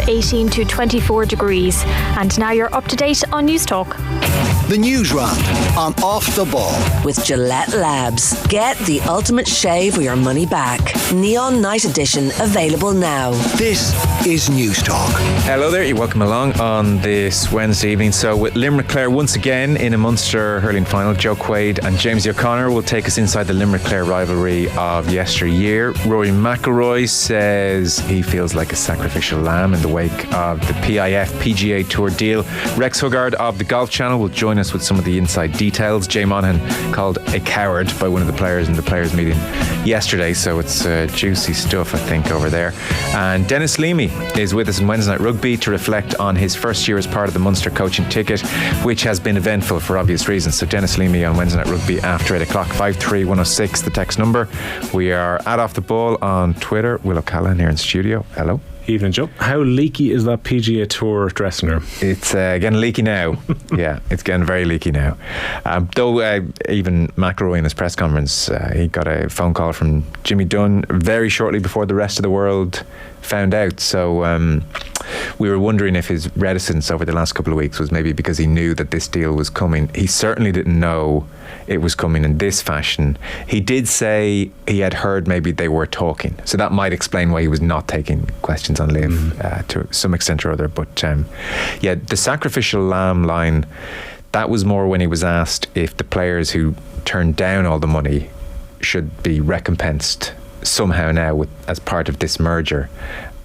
with 18 to 24 degrees. And now you're up to date on News Talk. The Newsround on Off the Ball. With Gillette Labs. Get the ultimate shave or your money back. Neon Night Edition available now. This is News Talk. Hello there, you're welcome along on this Wednesday evening. So with Limerick Clare once again in a Munster hurling final, Joe Quaid and James O'Connor will take us inside the Limerick Clare rivalry of yesteryear. Rory McIlroy says he feels like a sacrificial lamb in the wake of the PIF PGA Tour deal. Rex Huggard of the Golf Channel will join us with some of the inside details. Jay Monaghan called a coward by one of the players in the players meeting yesterday, so it's juicy stuff I think over there. And Dennis Leamy is with us in Wednesday Night Rugby to reflect on his first year as part of the Munster coaching ticket, which has been eventful for obvious reasons. So Dennis Leamy on Wednesday Night Rugby after 8 o'clock. 53106 the text number. We are at Off the Ball on Twitter. Will O'Callaghan here in studio. Hello. Evening, Joe. How leaky is that PGA Tour dressing room? It's getting leaky now. Yeah, it's getting very leaky now. Though even McIlroy in his press conference, he got a phone call from Jimmy Dunn very shortly before the rest of the world found out. So we were wondering if his reticence over the last couple of weeks was maybe because he knew that this deal was coming. He certainly didn't know it was coming in this fashion. He did say he had heard maybe they were talking, so that might explain why he was not taking questions on Liv to some extent or other. But yeah, the sacrificial lamb line, that was more when he was asked if the players who turned down all the money should be recompensed somehow now as part of this merger.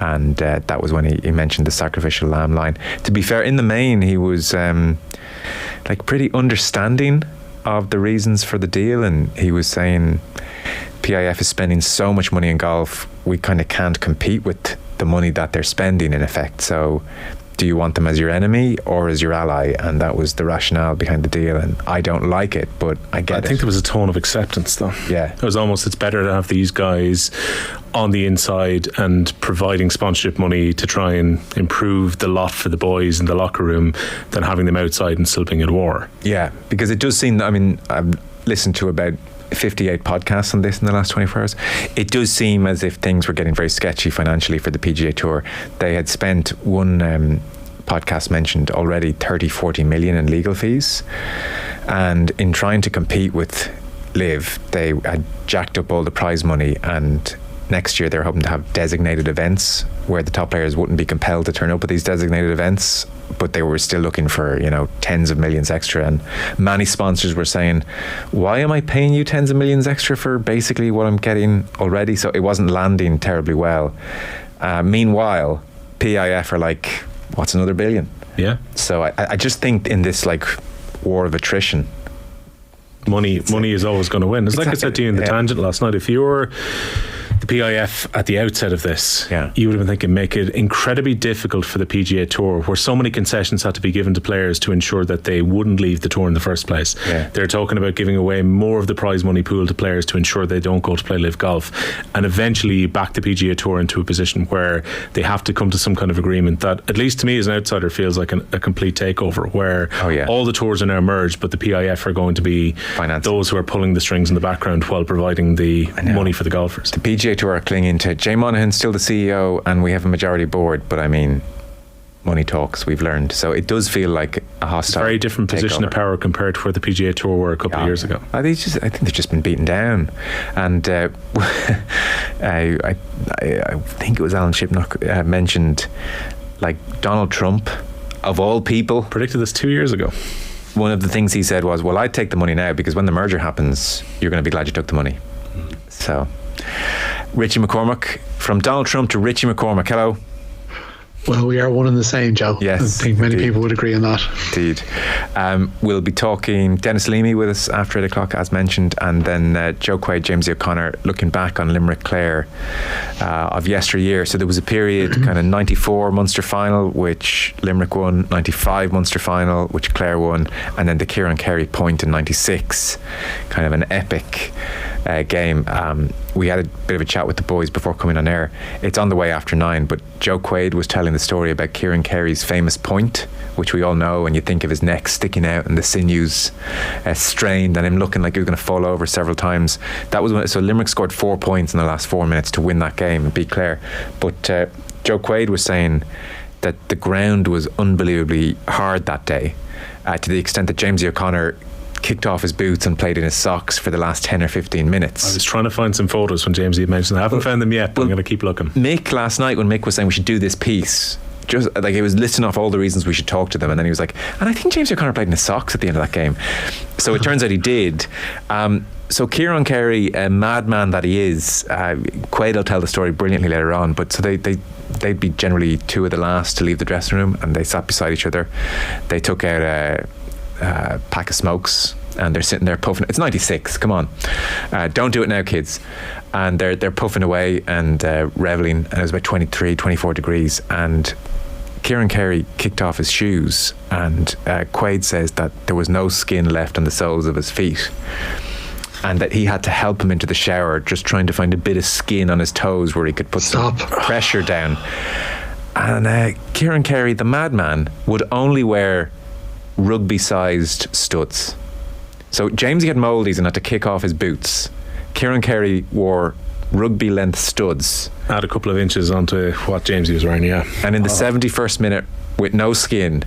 And that was when he mentioned the sacrificial lamb line. To be fair, in the main, he was like pretty understanding of the reasons for the deal, and he was saying PIF is spending so much money in golf, we kind of can't compete with the money that they're spending in effect. So do you want them as your enemy or as your ally? And that was the rationale behind the deal, and I don't like it, but I get it. I think there was a tone of acceptance though. Yeah. It was almost, it's better to have these guys on the inside and providing sponsorship money to try and improve the lot for the boys in the locker room than having them outside and still being at war. Yeah, because it does seem, I mean, I've listened to about 58 podcasts on this in the last 24 hours. It does seem as if things were getting very sketchy financially for the PGA Tour. They had spent, one podcast mentioned already, 30-40 million in legal fees, and in trying to compete with Liv, they had jacked up all the prize money, and next year they're hoping to have designated events where the top players wouldn't be compelled to turn up at these designated events, but they were still looking for, you know, tens of millions extra. And many sponsors were saying, why am I paying you tens of millions extra for basically what I'm getting already? So it wasn't landing terribly well. Meanwhile, PIF are like, what's another billion? Yeah. So I just think in this like war of attrition, money is always going to win. It's like I said to you in the tangent last night, if you're the PIF at the outset of this, you would have been thinking, make it incredibly difficult for the PGA Tour, where so many concessions had to be given to players to ensure that they wouldn't leave the tour in the first place. They're talking about giving away more of the prize money pool to players to ensure they don't go to play live golf, and eventually back the PGA Tour into a position where they have to come to some kind of agreement that, at least to me as an outsider, feels like a complete takeover, where all the tours are now merged, but the PIF are going to be those who are pulling the strings in the background while providing the money for the golfers. The PGA Tour are clinging to Jay Monaghan, still the CEO, and we have a majority board, but I mean, money talks, we've learned. So it does feel like a hostile, very different position of power compared to where the PGA Tour were a couple of years ago. I think they've just been beaten down. And I think it was Alan Shipnock mentioned, like, Donald Trump, of all people, predicted this 2 years ago. One of the things he said was, well, I'd take the money now, because when the merger happens, you're going to be glad you took the money. So Richie McCormack, from Donald Trump to Richie McCormack, hello. Well, we are one and the same, Joe. Yes, I think many people would agree on that. Indeed. We'll be talking Dennis Leamy with us after 8 o'clock, as mentioned, and then Joe Quaid, James O'Connor, looking back on Limerick Clare of yesteryear. So there was a period, kind of 94 Munster final, which Limerick won, 95 Munster final, which Clare won, and then the Kieran Carey point in 96, kind of an epic game. We had a bit of a chat with the boys before coming on air. It's on the way after 9, but Joe Quaid was telling the story about Kieran Carey's famous point, which we all know, and you think of his neck sticking out and the sinews strained and him looking like he was going to fall over several times. That was so Limerick scored 4 points in the last 4 minutes to win that game and beat Clare. But Joe Quaid was saying that the ground was unbelievably hard that day, to the extent that Jamesy O'Connor kicked off his boots and played in his socks for the last 10 or 15 minutes. I was trying to find some photos when Jamesy had mentioned that. I haven't found them yet, but I'm going to keep looking. Mick, last night when Mick was saying we should do this piece, just like he was listing off all the reasons we should talk to them, and then he was like, and I think Jamesy O'Connor played in his socks at the end of that game. So it turns out he did. So Kieran Carey, a madman that he is, Quaid will tell the story brilliantly later on, but so they'd be generally two of the last to leave the dressing room, and they sat beside each other. They took out a pack of smokes, and they're sitting there puffing. It's 96, come on, don't do it now, kids. And they're puffing away and reveling, and it was about 23, 24 degrees, and Kieran Carey kicked off his shoes, and Quaid says that there was no skin left on the soles of his feet, and that he had to help him into the shower, just trying to find a bit of skin on his toes where he could put some pressure down. And Kieran Carey, the madman, would only wear rugby-sized studs. So Jamesy had mouldies and had to kick off his boots. Kieran Carey wore rugby-length studs. Add a couple of inches onto what Jamesy was wearing, yeah. And in the 71st minute, with no skin,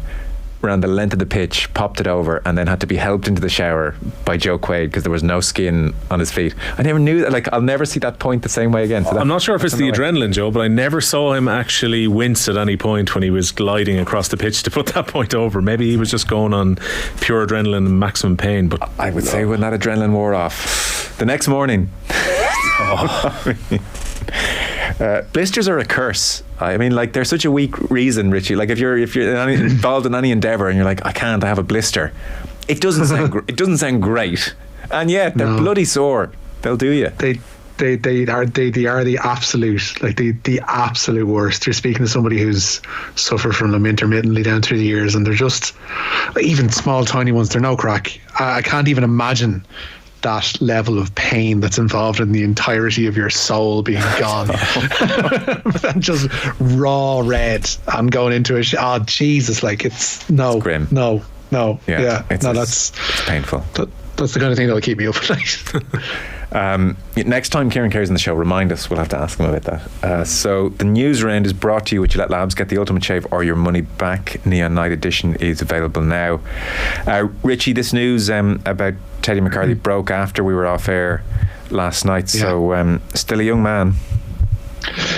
ran the length of the pitch, popped it over, and then had to be helped into the shower by Joe Quaid because there was no skin on his feet. I never knew that. Like, I'll never see that point the same way again. So I'm not sure if it's the adrenaline, Joe, but I never saw him actually wince at any point when he was gliding across the pitch to put that point over. Maybe he was just going on pure adrenaline and maximum pain. But I would say when that adrenaline wore off, the next morning. Blisters are a curse. I mean, like, they're such a weak reason, Richie. Like, if you're involved in any endeavour and you're like, I can't, I have a blister, it doesn't sound great, and yet they're bloody sore. They'll do you. They are the absolute, like, the absolute worst. You're speaking to somebody who's suffered from them intermittently down through the years, and they're just, even small tiny ones, they're no crack. I can't even imagine that level of pain that's involved in the entirety of your soul being gone. And just raw red and going into a Jesus, like, it's grim. No, that's painful. That's the kind of thing that'll keep me up at night. Next time Kieran Carey's on the show, remind us. We'll have to ask him about that. So the news round is brought to you with Gillette Labs. Get the ultimate shave or your money back. Neon Night Edition is available now. Richie, this news about Teddy McCarthy broke after we were off air last night. So still a young man.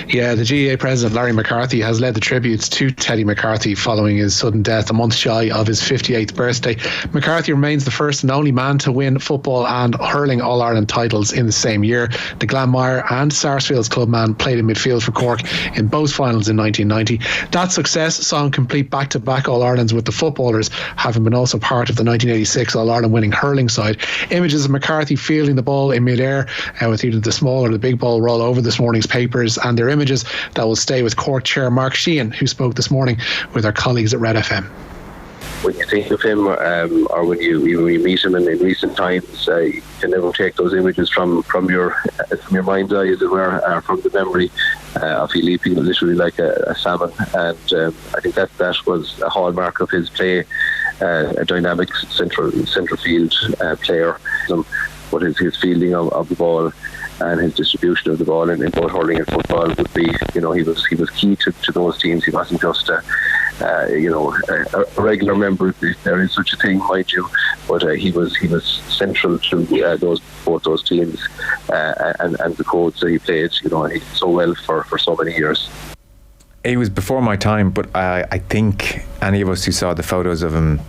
Yeah, the GAA president, Larry McCarthy, has led the tributes to Teddy McCarthy following his sudden death a month shy of his 58th birthday. McCarthy remains the first and only man to win football and hurling All-Ireland titles in the same year. The Glanmire and Sarsfield's clubman played in midfield for Cork in both finals in 1990. That success saw him complete back-to-back All-Irelands, with the footballers having been also part of the 1986 All-Ireland winning hurling side. Images of McCarthy fielding the ball in mid-air with either the small or the big ball roll over this morning's papers, and they're images that will stay with Cork Chair Mark Sheehan, who spoke this morning with our colleagues at Red FM. When you think of him, or when you meet him in recent times, you can never take those images from your mind's eye, as it were, from the memory of he leaping literally like a salmon. And I think that was a hallmark of his play, a dynamic central field player. But his fielding of the ball and his distribution of the ball in both hurling and football would be, he was key to those teams. He wasn't just a regular member, if there is such a thing, mind you, but he was central to both those teams and the codes that he played. And he did so well for so many years. He was before my time, but I think any of us who saw the photos of him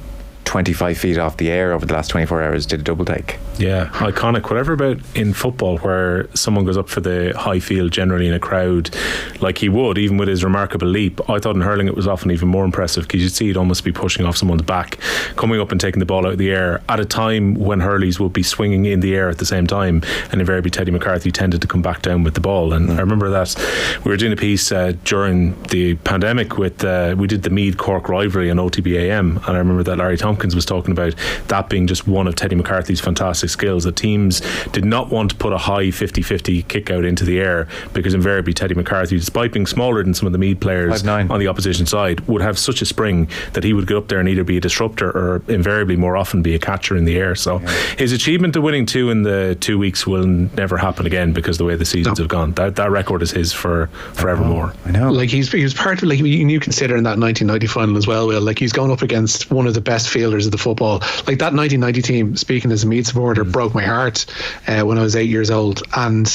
25 feet off the air over the last 24 hours did a double take. Yeah, iconic. Whatever about in football where someone goes up for the high field generally in a crowd like he would, even with his remarkable leap, I thought in hurling it was often even more impressive, because you'd see he'd almost be pushing off someone's back, coming up and taking the ball out of the air at a time when hurleys would be swinging in the air at the same time, and invariably Teddy McCarthy tended to come back down with the ball. And I remember that we were doing a piece during the pandemic with we did the Meath Cork rivalry on OTB AM, and I remember that Larry Tompkins Hawkins was talking about that being just one of Teddy McCarthy's fantastic skills, that teams did not want to put a high 50-50 kick out into the air, because invariably Teddy McCarthy, despite being smaller than some of the Meath players 5'9" on the opposition side, would have such a spring that he would get up there and either be a disruptor or invariably more often be a catcher in the air. So his achievement of winning 2 in the 2 weeks will never happen again, because the way the seasons have gone. That record is his for forevermore. I know. Like he was part of, like, you consider in that 1990 final as well, Will, like he's going up against one of the best fielders of the football. Like that 1990 team, speaking as a Meath supporter, broke my heart when I was 8 years old, and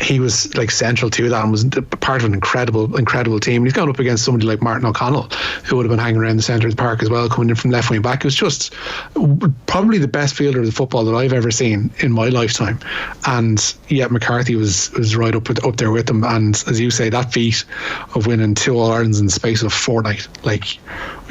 he was like central to that and was part of an incredible team. He's gone up against somebody like Martin O'Connell, who would have been hanging around the centre of the park as well, coming in from left wing back. It was just probably the best fielder of the football that I've ever seen in my lifetime. And yet McCarthy was right up there with him. And as you say, that feat of winning 2 All-Irelands in the space of a fortnight, like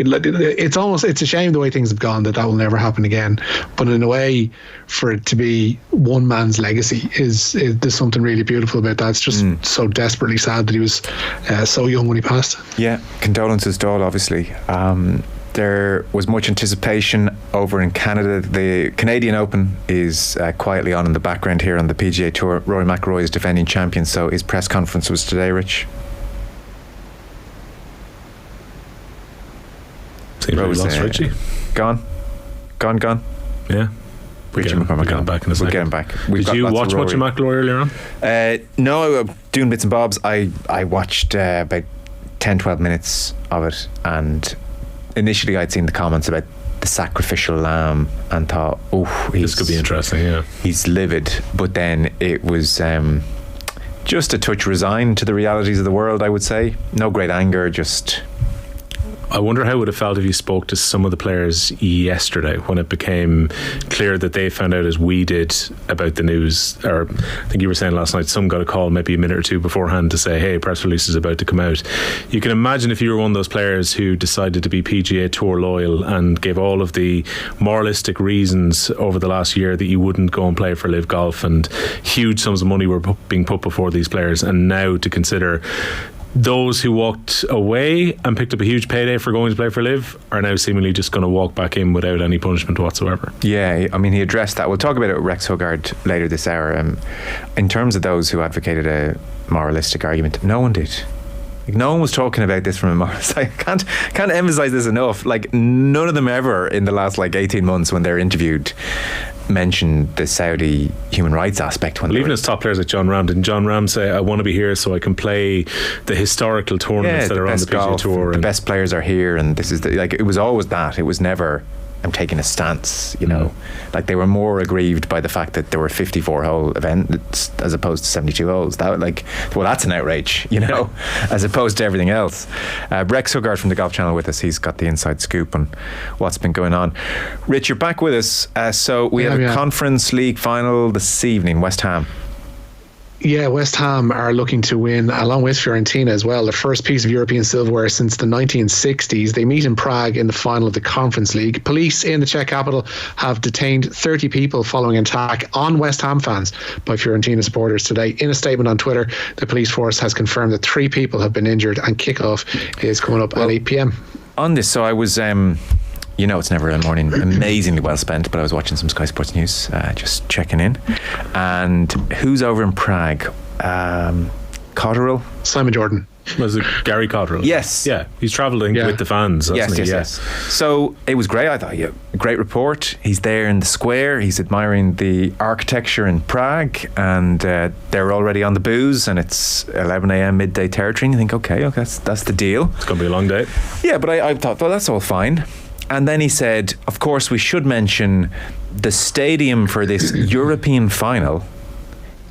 it's a shame the way things have gone that will never happen again. But in a way, for it to be one man's legacy there's something really beautiful about that. It's just so desperately sad that he was so young when he passed. Yeah, condolences to all, obviously. There was much anticipation over in Canada. The Canadian Open is quietly on in the background here on the PGA Tour. Rory McIlroy is defending champion, so his press conference was today, Rich. Seems like we lost Richie. Gone. Yeah. Richie McCormack. We'll get him back in a second. We'll get him back. Did you watch much of McIlroy earlier on? No, doing bits and bobs. I watched about 10-12 minutes of it, and initially I'd seen the comments about the sacrificial lamb and thought, this could be interesting. Yeah, he's livid. But then it was just a touch resigned to the realities of the world, I would say. No great anger, just... I wonder how it would have felt if you spoke to some of the players yesterday when it became clear that they found out as we did about the news. Or I think you were saying last night, some got a call maybe a minute or two beforehand to say, hey, press release is about to come out. You can imagine if you were one of those players who decided to be PGA Tour loyal and gave all of the moralistic reasons over the last year that you wouldn't go and play for Live Golf, and huge sums of money were being put before these players, and now to consider those who walked away and picked up a huge payday for going to play for Live are now seemingly just going to walk back in without any punishment whatsoever. Yeah, I mean, he addressed that. We'll talk about it with Rex Huggard later this hour. In terms of those who advocated a moralistic argument, no one did. Like, no one was talking about this from a moral side. I can't emphasize this enough. Like, none of them ever in the last 18 months when they're interviewed mentioned the Saudi human rights aspect. Even as top players like John Ram, didn't John Ram say, I want to be here so I can play the historical tournaments that are on the PGA Tour? The best players are here, and this is it was always that. It was never, I'm taking a stance, you know. Like, they were more aggrieved by the fact that there were 54 hole events as opposed to 72 holes. That's an outrage, you know, as opposed to everything else. Rex Huggard from the Golf Channel with us. He's got the inside scoop on what's been going on. Rich, you're back with us. So we have a Conference League final this evening, West Ham. Yeah, West Ham are looking to win, along with Fiorentina as well, the first piece of European silverware since the 1960s. They meet in Prague in the final of the Conference League. Police in the Czech capital have detained 30 people following an attack on West Ham fans by Fiorentina supporters today. In a statement on Twitter, the police force has confirmed that 3 people have been injured, and kickoff is coming up at 8 p.m. On this, so I was... you know, it's never a morning amazingly well spent, but I was watching some Sky Sports News, just checking in. And who's over in Prague? Cotterill? Simon Jordan. Was it Gary Cotterill? Yes. Yeah, he's travelling with the fans. Yes. So it was great. I thought, great report. He's there in the square. He's admiring the architecture in Prague, and they're already on the booze, and it's 11 a.m. midday territory. And you think, okay, that's the deal. It's going to be a long day. Yeah, but I thought, well, that's all fine. And then he said, of course, we should mention the stadium for this European final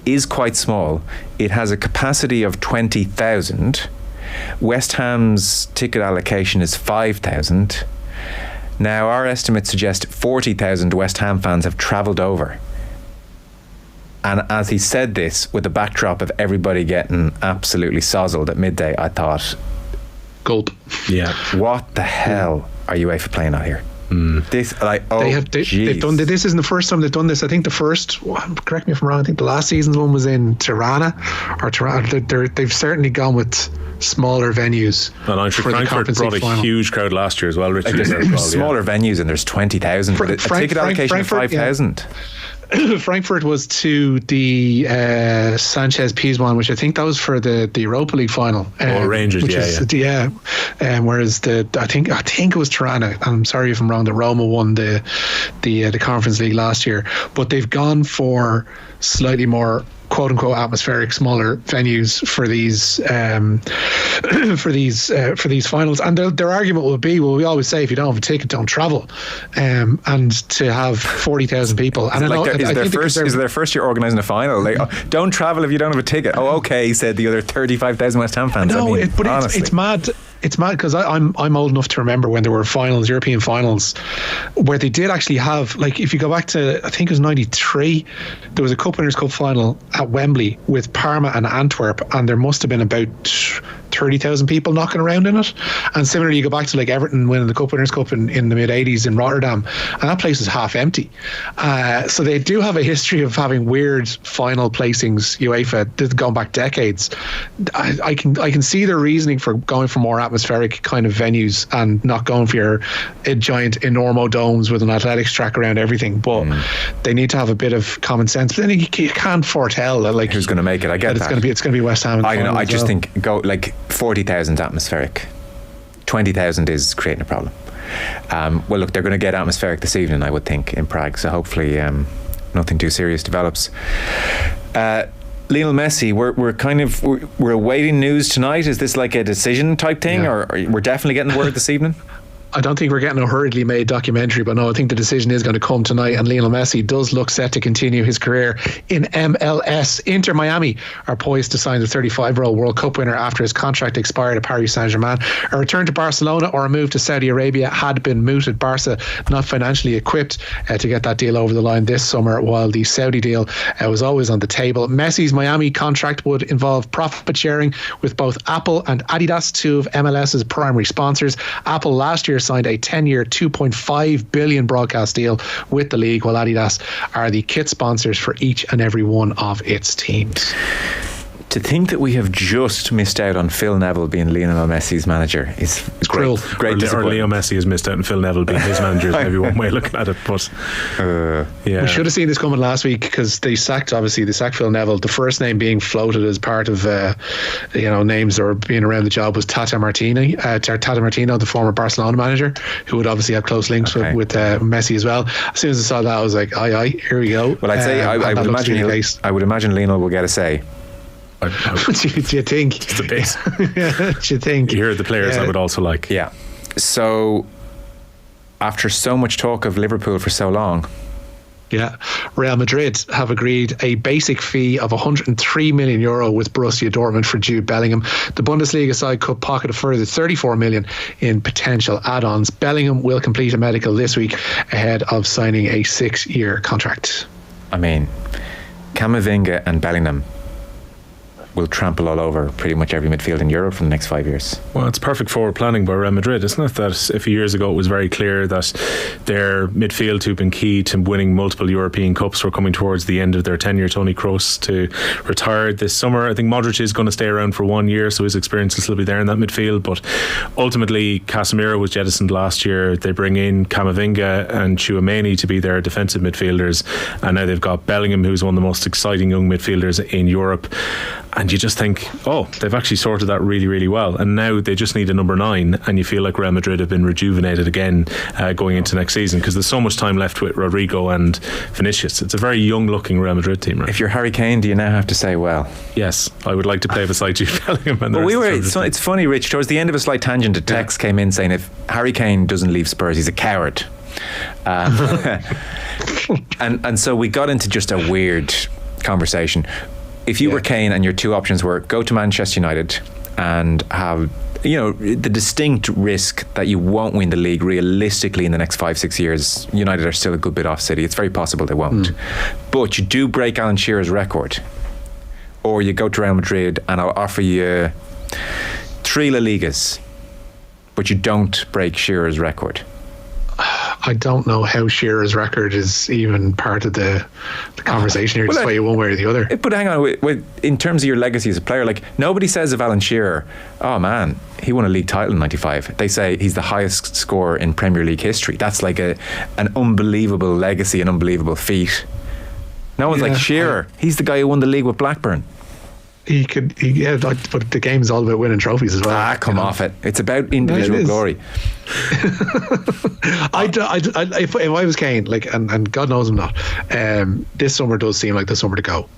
is quite small. It has a capacity of 20,000. West Ham's ticket allocation is 5,000. Now, our estimates suggest 40,000 West Ham fans have travelled over. And as he said this, with the backdrop of everybody getting absolutely sozzled at midday, I thought, gulp. Yeah. What the hell are UEFA playing out here? This, they've done this. Isn't the first time they've done this. I think the first, correct me if I'm wrong, I think the last season's one was in Tirana. They've certainly gone with smaller venues. Well, I'm sure Frankfurt brought a huge crowd last year as well, Richie. Smaller venues, and there's 20,000, but a ticket allocation of 5,000. Frankfurt was to the Sanchez Pizjuan, which I think that was for the Europa League final. Rangers, whereas I think it was Tirana. I'm sorry if I'm wrong. That Roma won the Conference League last year, but they've gone for slightly more quote unquote atmospheric, smaller venues for these for these finals. And their argument will be, well, we always say if you don't have a ticket, don't travel, and to have 40,000 people. And is their first year organising a final? Like, don't travel if you don't have a ticket. Oh, okay, said the other 35,000 West Ham fans. No, it's mad. It's mad because I'm old enough to remember when there were finals, European finals, where they did actually have, like, if you go back to, I think it was 93, there was a Cup Winners' Cup final at Wembley with Parma and Antwerp, and there must have been about 30,000 people knocking around in it. And similarly, you go back to like Everton winning the Cup Winners' Cup in the mid 80s in Rotterdam, and that place is half empty. So they do have a history of having weird final placings, UEFA, going back decades. I can see their reasoning for going for more atmospheric kind of venues and not going for your giant enormo domes with an athletics track around everything, but they need to have a bit of common sense. But then you can't foretell that, like, who's going to make it. I get that. It's going to be West Ham. I just think go like 40,000 atmospheric, 20,000 is creating a problem. Well, look, they're going to get atmospheric this evening, I would think, in Prague, so hopefully nothing too serious develops. Lionel Messi, we're awaiting news tonight. Is this like a decision type thing, or we're definitely getting word this evening? I don't think we're getting a hurriedly made documentary, but no, I think the decision is going to come tonight, and Lionel Messi does look set to continue his career in MLS. Inter Miami are poised to sign the 35-year-old World Cup winner after his contract expired at Paris Saint-Germain. A return to Barcelona or a move to Saudi Arabia had been mooted. Barca not financially equipped to get that deal over the line this summer, while the Saudi deal was always on the table. Messi's Miami contract would involve profit sharing with both Apple and Adidas, two of MLS's primary sponsors. Apple last year signed a 10-year $2.5 billion broadcast deal with the league, while Adidas are the kit sponsors for each and every one of its teams. To think that we have just missed out on Phil Neville being Lionel Messi's manager is cruel. Great. Or Leo Messi has missed out on Phil Neville being his manager is maybe one way of looking at it. But we should have seen this coming last week, because they sacked Phil Neville. The first name being floated as part of names that were being around the job was Tata Martino, the former Barcelona manager, who would obviously have close links with Messi as well. As soon as I saw that, I was like, aye, here we go. Well, I'd say I would imagine Lionel will get a say. Do you think? It's the base. Do you think? Here are the players I would also like. Yeah. So, after so much talk of Liverpool for so long, Real Madrid have agreed a basic fee of €103 million with Borussia Dortmund for Jude Bellingham. The Bundesliga side could pocket a further €34 million in potential add-ons. Bellingham will complete a medical this week ahead of signing a 6-year contract. I mean, Camavinga and Bellingham will trample all over pretty much every midfield in Europe for the next 5 years. Well, it's perfect forward planning by Real Madrid, isn't it? That a few years ago it was very clear that their midfield, who've been key to winning multiple European Cups, were coming towards the end of their tenure. Toni Kroos to retire this summer. I think Modric is going to stay around for 1 year, so his experience will still be there in that midfield. But ultimately, Casemiro was jettisoned last year. They bring in Camavinga and Tchouaméni to be their defensive midfielders, and now they've got Bellingham, who's one of the most exciting young midfielders in Europe. And you just think, they've actually sorted that really, really well. And now they just need a number 9, and you feel like Real Madrid have been rejuvenated again going into next season, because there's so much time left with Rodrigo and Vinicius. It's a very young-looking Real Madrid team, right? If you're Harry Kane, do you now have to say, well, yes, I would like to play beside Jude Bellingham? It's funny, Rich, towards the end of a slight tangent, a text came in saying if Harry Kane doesn't leave Spurs, he's a coward. And so we got into just a weird conversation. If you were Kane and your two options were go to Manchester United and have the distinct risk that you won't win the league realistically in the next 5-6 years. United are still a good bit off City. It's very possible they won't. But you do break Alan Shearer's record. Or you go to Real Madrid and I'll offer you 3 La Ligas, but you don't break Shearer's record. I don't know how Shearer's record is even part of the conversation here to sway you one way or the other. But hang on, in terms of your legacy as a player, like nobody says of Alan Shearer, oh man, he won a league title in 95. They say he's the highest scorer in Premier League history. That's like an unbelievable legacy, an unbelievable feat. No one's like Shearer. He's the guy who won the league with Blackburn. But the game's all about winning trophies as well. Come off it. It's about individual glory. If I was Kane, and God knows I'm not, this summer does seem like the summer to go.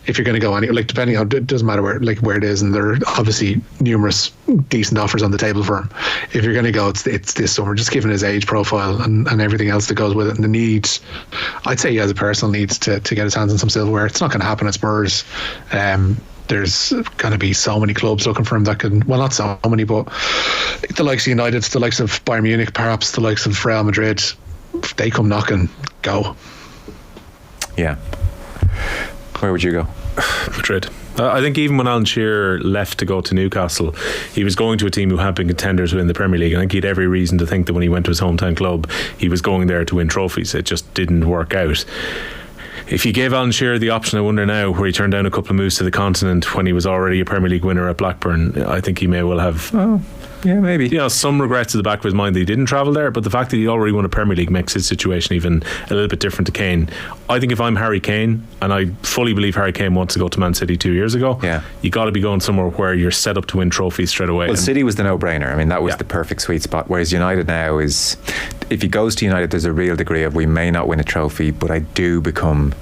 If you're going to go depending on, it doesn't matter where it is, and there are obviously numerous decent offers on the table for him. If you're going to go, it's this summer, just given his age profile and everything else that goes with it, and the need, I'd say he has a personal need to get his hands on some silverware. It's not going to happen at Spurs. There's going to be so many clubs looking for him that can, well, not so many, but the likes of United, the likes of Bayern Munich, perhaps the likes of Real Madrid, if they come knocking, go. Yeah. Where would you go? Madrid. I think even when Alan Shearer left to go to Newcastle, he was going to a team who had been contenders within the Premier League. I think he had every reason to think that when he went to his hometown club, he was going there to win trophies. It just didn't work out. If you gave Alan Shearer the option, I wonder now, where he turned down a couple of moves to the continent when he was already a Premier League winner at Blackburn, I think he may well have... Oh, yeah, maybe. Some regrets at the back of his mind that he didn't travel there, but the fact that he already won a Premier League makes his situation even a little bit different to Kane. I think if I'm Harry Kane, and I fully believe Harry Kane wants to go to Man City 2 years ago, you got to be going somewhere where you're set up to win trophies straight away. Well, City was the no-brainer. I mean, that was the perfect sweet spot, whereas United now is, if he goes to United, there's a real degree of, we may not win a trophy, but I do become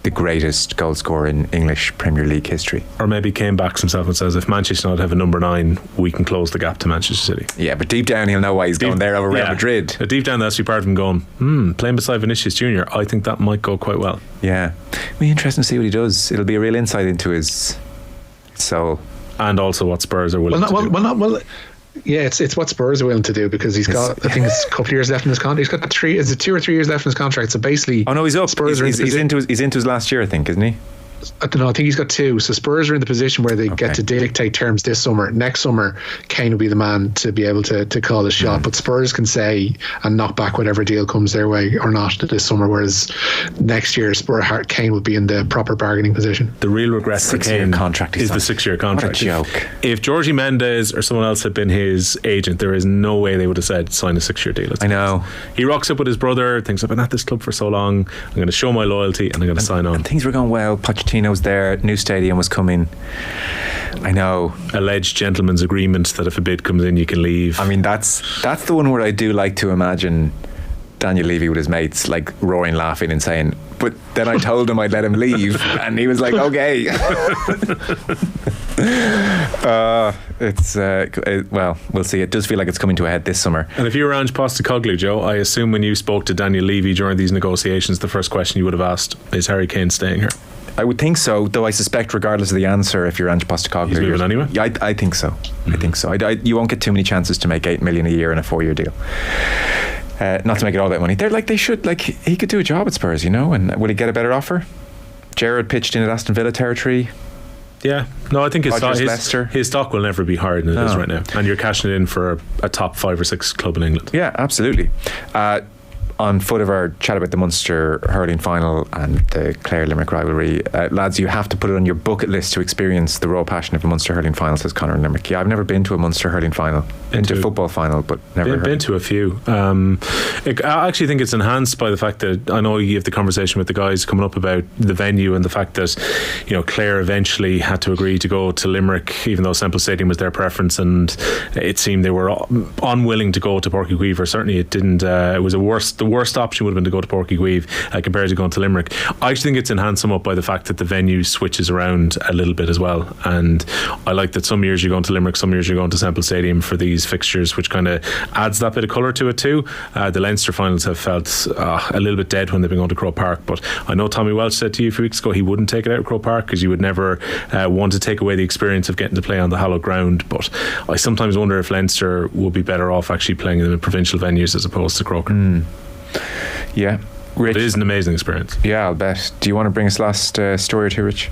the greatest goal scorer in English Premier League history. Or maybe Kane backs himself and says, if Manchester United have a number 9, we can close the gap to Manchester City. Yeah, but deep down he'll know why he's going there over Real Madrid. Deep down that's part of him going, playing beside Vinicius Jr., I think that might go quite well. Yeah, it'll be interesting to see what he does. It'll be a real insight into his soul. And also what Spurs are willing to do. Yeah, it's what Spurs are willing to do, because he's got, I think it's a couple of years left in his contract. He's got 2 or 3 years left in his contract. So basically, oh no, he's up. Spurs he's into his last year, I think, isn't he? I don't know, I think he's got 2. So Spurs are in the position where they get to dictate terms this summer. Next summer, Kane will be the man to be able to call the shot. But Spurs can say and knock back whatever deal comes their way or not this summer, whereas next year Kane will be in the proper bargaining position. The real regret for Kane contract is the 6-year contract. What a joke. If Georgie Mendes or someone else had been his agent, there is no way they would have said sign a 6-year deal. I know. He rocks up with his brother, thinks, I've been at this club for so long, I'm going to show my loyalty and I'm going to sign on. And things were going well. Pochettino's there, new stadium was coming. I know. Alleged gentleman's agreement that if a bid comes in you can leave. I mean, that's the one where I do like to imagine Daniel Levy with his mates like roaring, laughing and saying, but then I told him I'd let him leave and he was like, okay. Well, we'll see. It does feel like it's coming to a head this summer. And if you were Ange Postecoglou, Joe, I assume when you spoke to Daniel Levy during these negotiations, the first question you would have asked is, Harry Kane staying here? I would think so, though I suspect regardless of the answer, if you're Ange Postecoglou, he's moving anyway? Yeah, I think so. I think so. You won't get too many chances to make $8 million a year in a 4-year deal. Not to make it all about money. They should, he could do a job at Spurs, and will he get a better offer? Gerrard pitched in at Aston Villa territory. Yeah, no, I think his stock will never be higher than it is right now, and you're cashing it in for a top 5 or 6 club in England. Yeah, absolutely. On foot of our chat about the Munster hurling final and the Clare Limerick rivalry, lads, you have to put it on your bucket list to experience the raw passion of a Munster hurling final, says Conor in Limerick. Yeah, I've never been to a Munster hurling final. Been to a football final, but never been to a few. I actually think it's enhanced by the fact that I know you have the conversation with the guys coming up about the venue and the fact that Clare eventually had to agree to go to Limerick, even though Semple Stadium was their preference, and it seemed they were unwilling to go to Páirc Uí Chaoimh, or certainly it didn't. It was the worst option would have been to go to Páirc Uí Chaoimh compared to going to Limerick. I actually think it's enhanced somewhat by the fact that the venue switches around a little bit as well, and I like that some years you're going to Limerick, some years you're going to Semple Stadium for these fixtures, which kind of adds that bit of colour to it too. The Leinster finals have felt a little bit dead when they've been going to Croke Park, but I know Tommy Welch said to you a few weeks ago he wouldn't take it out of Croke Park because you would never want to take away the experience of getting to play on the hallowed ground, but I sometimes wonder if Leinster would be better off actually playing them in provincial venues as opposed to Croker. Yeah, Rich, it is an amazing experience. Yeah, I'll bet. Do you want to bring us last story or two, Rich?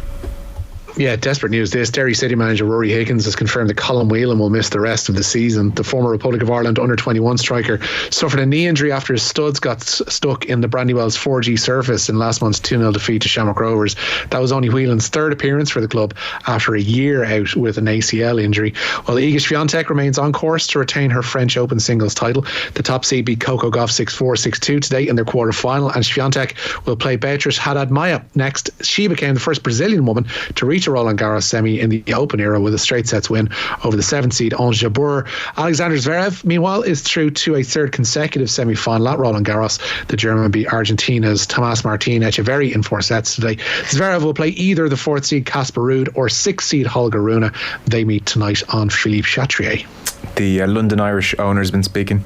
Yeah, desperate news this. Derry City manager Rory Higgins has confirmed that Colin Whelan will miss the rest of the season. The former Republic of Ireland under-21 striker suffered a knee injury after his studs got stuck in the Brandywell's 4G surface in last month's 2-0 defeat to Shamrock Rovers. That was only Whelan's third appearance for the club after a year out with an ACL injury. While Iga Swiatek remains on course to retain her French Open singles title. The top seed beat Coco Gauff 6-4, 6-2 today in their quarter-final, and Swiatek will play Beatrice Haddad Maia next. She became the first Brazilian woman to reach a Roland Garros semi in the Open era with a straight sets win over the 7th seed Ons Jabeur. Alexander Zverev, meanwhile, is through to a third consecutive semi-final at Roland Garros. The German beat Argentina's Tomás Martín Echeverry in 4 sets today. Zverev will play either the 4th seed Casper Ruud or 6th seed Holger Rune. They meet tonight on Philippe Chatrier. The London Irish owner has been speaking.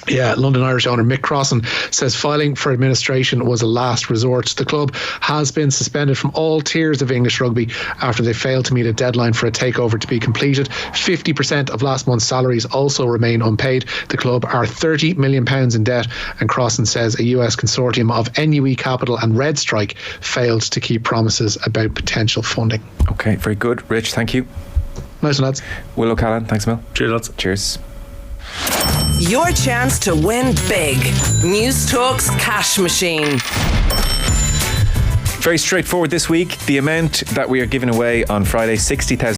Yeah, London Irish owner Mick Crossan says filing for administration was a last resort. The club has been suspended from all tiers of English rugby after they failed to meet a deadline for a takeover to be completed. 50% of last month's salaries also remain unpaid. The club are £30 million in debt, and Crossan says a US consortium of NUE Capital and Red Strike failed to keep promises about potential funding. Okay, very good. Rich, thank you. Nice one, lads. Will O'Callaghan, thanks, Mel. Cheers, lads. Cheers. Your chance to win big. News Talk's cash machine. Very straightforward this week. The amount that we are giving away on Friday, 60,000